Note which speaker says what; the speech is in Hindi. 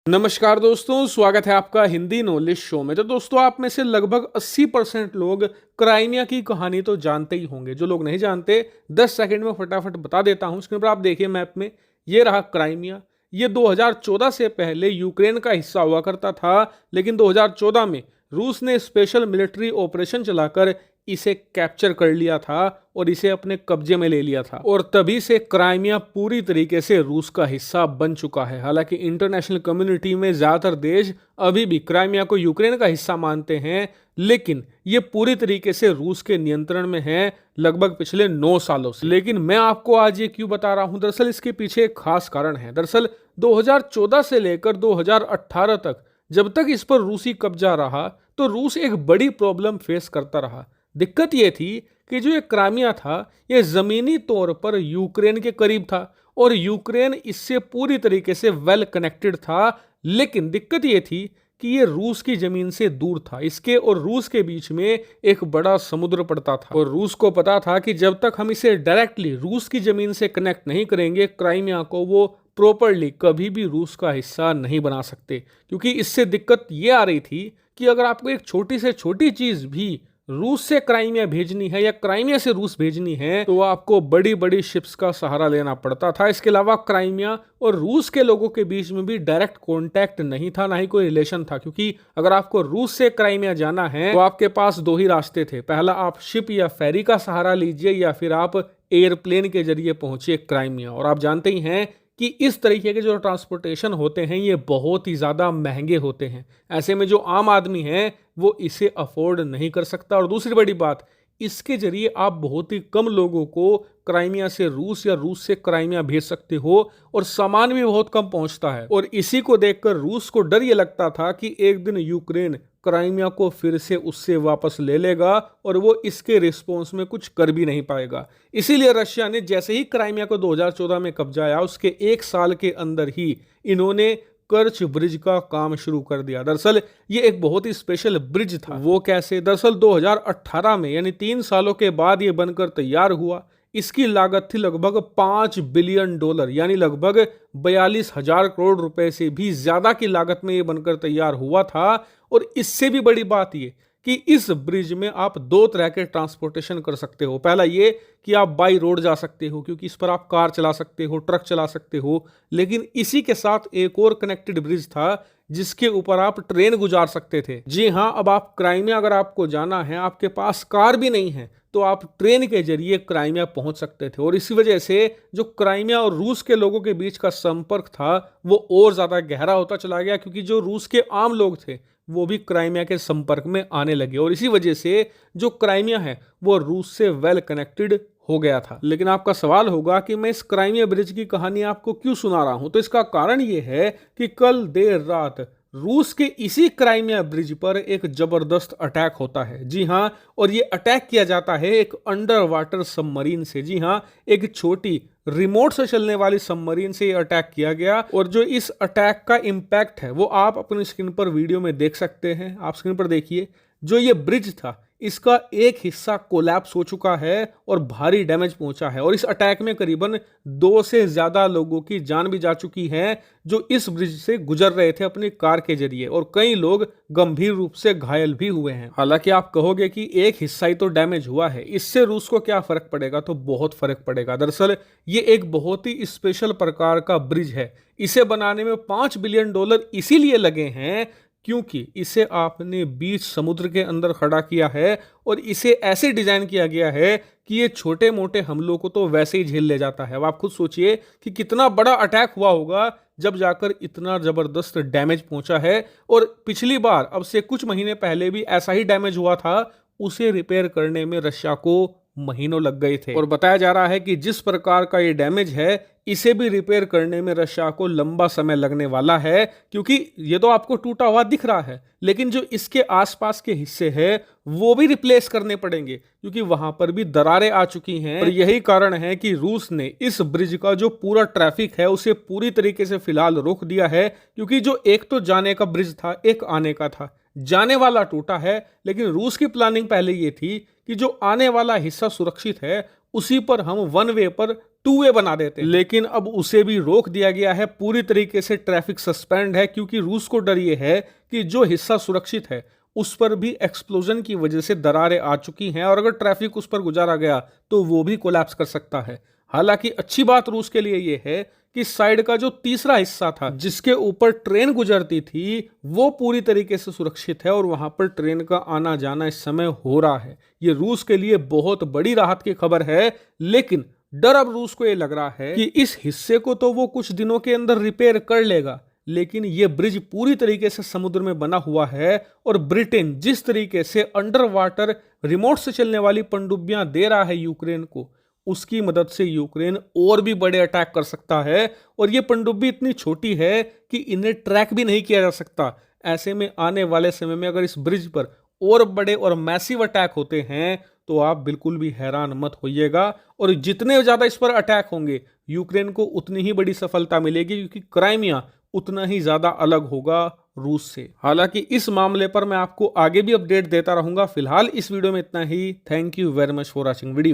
Speaker 1: नमस्कार दोस्तों, स्वागत है आपका हिंदी नॉलेज शो में। तो दोस्तों, आप में से लगभग 80% लोग क्राइमिया की कहानी तो जानते ही होंगे। जो लोग नहीं जानते, 10 सेकंड में फटाफट बता देता हूं। स्क्रीन पर आप देखिए मैप में, ये रहा क्राइमिया। ये 2014 से पहले यूक्रेन का हिस्सा हुआ करता था, लेकिन 2014 में रूस ने स्पेशल मिलिट्री ऑपरेशन चलाकर इसे कैप्चर कर लिया था और इसे अपने कब्जे में ले लिया था, और तभी से क्राइमिया पूरी तरीके से रूस का हिस्सा बन चुका है। हालांकि इंटरनेशनल कम्युनिटी में ज्यादातर देश अभी भी क्राइमिया को यूक्रेन का हिस्सा मानते हैं, लेकिन ये पूरी तरीके से रूस के नियंत्रण में है लगभग पिछले 9 सालों से। लेकिन मैं आपको आज ये क्यों बता रहा हूं, दरअसल इसके पीछे एक खास कारण है। दरअसल 2014 से लेकर 2018 तक जब तक इस पर रूसी कब्जा रहा, तो रूस एक बड़ी प्रॉब्लम फेस करता रहा। दिक्कत यह थी कि जो ये क्राइमिया था, ये जमीनी तौर पर यूक्रेन के करीब था और यूक्रेन इससे पूरी तरीके से वेल कनेक्टेड था। लेकिन दिक्कत यह थी कि ये रूस की जमीन से दूर था। इसके और रूस के बीच में एक बड़ा समुद्र पड़ता था, और रूस को पता था कि जब तक हम इसे डायरेक्टली रूस की जमीन से कनेक्ट नहीं करेंगे, क्राइमिया को वो प्रॉपरली कभी भी रूस का हिस्सा नहीं बना सकते। क्योंकि इससे दिक्कत ये आ रही थी कि अगर आपको एक छोटी से छोटी चीज भी रूस से क्राइमिया भेजनी है या क्राइमिया से रूस भेजनी है, तो आपको बड़ी बड़ी शिप्स का सहारा लेना पड़ता था। इसके अलावा क्राइमिया और रूस के लोगों के बीच में भी डायरेक्ट कांटेक्ट नहीं था, ना ही कोई रिलेशन था। क्योंकि अगर आपको रूस से क्राइमिया जाना है तो आपके पास 2 ही रास्ते थे। पहला, आप शिप या फेरी का सहारा लीजिए, या फिर आप एयरप्लेन के जरिए पहुंचिए क्राइमिया। और आप जानते ही हैं कि इस तरीके के जो ट्रांसपोर्टेशन होते हैं, ये बहुत ही ज़्यादा महंगे होते हैं। ऐसे में जो आम आदमी है वो इसे अफोर्ड नहीं कर सकता। और दूसरी बड़ी बात, इसके जरिए आप बहुत ही कम लोगों को क्राइमिया से रूस या रूस से क्राइमिया भेज सकते हो, और सामान भी बहुत कम पहुंचता है। और इसी को देखकर रूस को डर ये लगता था कि एक दिन यूक्रेन क्राइमिया को फिर से उससे वापस ले लेगा और वो इसके रिस्पॉन्स में कुछ कर भी नहीं पाएगा। इसीलिए रशिया ने जैसे ही क्राइमिया को 2014 में कब्जा आया, उसके 1 साल के अंदर ही इन्होंने कर्च ब्रिज का काम शुरू कर दिया। दरअसल ये एक बहुत ही स्पेशल ब्रिज था। वो कैसे? दरअसल 2018 में, यानी 3 सालों के बाद ये बनकर तैयार हुआ। इसकी लागत थी लगभग $5 बिलियन, यानी लगभग 42,000 करोड़ रुपए से भी ज्यादा की लागत में ये बनकर तैयार हुआ था। और इससे भी बड़ी बात ये कि इस ब्रिज में आप 2 तरह के ट्रांसपोर्टेशन कर सकते हो। पहला ये कि आप बाई रोड जा सकते हो, क्योंकि इस पर आप कार चला सकते हो, ट्रक चला सकते हो। लेकिन इसी के साथ एक और कनेक्टेड ब्रिज था जिसके ऊपर आप ट्रेन गुजार सकते थे। जी हाँ, अब आप क्राइमिया अगर आपको जाना है, आपके पास कार भी नहीं है, तो आप ट्रेन के जरिए क्राइमिया पहुंच सकते थे। और इसी वजह से जो क्राइमिया और रूस के लोगों के बीच का संपर्क था वो और ज्यादा गहरा होता चला गया, क्योंकि जो रूस के आम लोग थे वो भी क्राइमिया के संपर्क में आने लगे। और इसी वजह से जो क्राइमिया है वो रूस से वेल कनेक्टेड हो गया था। लेकिन आपका सवाल होगा कि मैं इस क्राइमिया ब्रिज की कहानी आपको क्यों सुना रहा हूं। तो इसका कारण ये है कि कल देर रात रूस के इसी क्राइमिया ब्रिज पर एक जबरदस्त अटैक होता है। जी हां, और ये अटैक किया जाता है एक अंडर वाटर सबमरीन से। जी हां, एक छोटी रिमोट से चलने वाली सबमरीन से ये अटैक किया गया। और जो इस अटैक का इंपैक्ट है वो आप अपनी स्क्रीन पर वीडियो में देख सकते हैं। आप स्क्रीन पर देखिए, जो ये ब्रिज था इसका एक हिस्सा कोलैप्स हो चुका है और भारी डैमेज पहुंचा है। और इस अटैक में करीबन 2 से ज्यादा लोगों की जान भी जा चुकी है जो इस ब्रिज से गुजर रहे थे अपनी कार के जरिए, और कई लोग गंभीर रूप से घायल भी हुए हैं। हालांकि आप कहोगे कि एक हिस्सा ही तो डैमेज हुआ है, इससे रूस को क्या फर्क पड़ेगा? तो बहुत फर्क पड़ेगा। दरअसल ये एक बहुत ही स्पेशल प्रकार का ब्रिज है। इसे बनाने में $5 बिलियन इसीलिए लगे हैं क्योंकि इसे आपने बीच समुद्र के अंदर खड़ा किया है, और इसे ऐसे डिजाइन किया गया है कि ये छोटे मोटे हमलों को तो वैसे ही झेल ले जाता है। अब आप खुद सोचिए कि कितना बड़ा अटैक हुआ होगा जब जाकर इतना जबरदस्त डैमेज पहुंचा है। और पिछली बार, अब से कुछ महीने पहले भी ऐसा ही डैमेज हुआ था, उसे रिपेयर करने में रशिया को महीनों लग गए थे। और बताया जा रहा है कि जिस प्रकार का ये डैमेज है, इसे भी रिपेयर करने में रशिया को लंबा समय लगने वाला है। क्योंकि ये तो आपको टूटा हुआ दिख रहा है, लेकिन जो इसके आसपास के हिस्से हैं वो भी रिप्लेस करने पड़ेंगे, क्योंकि वहां पर भी दरारें आ चुकी हैं। और यही कारण है कि रूस ने इस ब्रिज का जो पूरा ट्रैफिक है उसे पूरी तरीके से फिलहाल रोक दिया है। क्योंकि जो एक तो जाने का ब्रिज था, एक आने का था। जाने वाला टूटा है, लेकिन रूस की प्लानिंग पहले ये थी कि जो आने वाला हिस्सा सुरक्षित है उसी पर हम वन वे पर टू वे बना देते हैं। लेकिन अब उसे भी रोक दिया गया है, पूरी तरीके से ट्रैफिक सस्पेंड है, क्योंकि रूस को डर ये है कि जो हिस्सा सुरक्षित है उस पर भी एक्सप्लोजन की वजह से दरारें आ चुकी हैं और अगर ट्रैफिक उस पर गुजारा गया तो वो भी कोलैप्स कर सकता है। हालांकि अच्छी बात रूस के लिए यह है कि साइड का जो तीसरा हिस्सा था जिसके ऊपर ट्रेन गुजरती थी वो पूरी तरीके से सुरक्षित है और वहां पर ट्रेन का आना जाना इस समय हो रहा है। ये रूस के लिए बहुत बड़ी राहत की खबर है, लेकिन डर अब रूस को ये लग रहा है कि इस हिस्से को तो वो कुछ दिनों के अंदर रिपेयर कर लेगा, लेकिन ये ब्रिज पूरी तरीके से समुद्र में बना हुआ है और ब्रिटेन जिस तरीके से अंडर वाटर रिमोट से चलने वाली पनडुब्बियां दे रहा है यूक्रेन को, उसकी मदद से यूक्रेन और भी बड़े अटैक कर सकता है। और ये पनडुब्बी इतनी छोटी है कि इन्हें ट्रैक भी नहीं किया जा सकता। ऐसे में आने वाले समय में अगर इस ब्रिज पर और बड़े और मैसिव अटैक होते हैं तो आप बिल्कुल भी हैरान मत होइएगा, और जितने ज्यादा इस पर अटैक होंगे यूक्रेन को उतनी ही बड़ी सफलता मिलेगी, क्योंकि क्राइमिया उतना ही ज्यादा अलग होगा रूस से। हालांकि इस मामले पर मैं आपको आगे भी अपडेट देता रहूंगा। फिलहाल इस वीडियो में इतना ही। Thank you very much for watching video.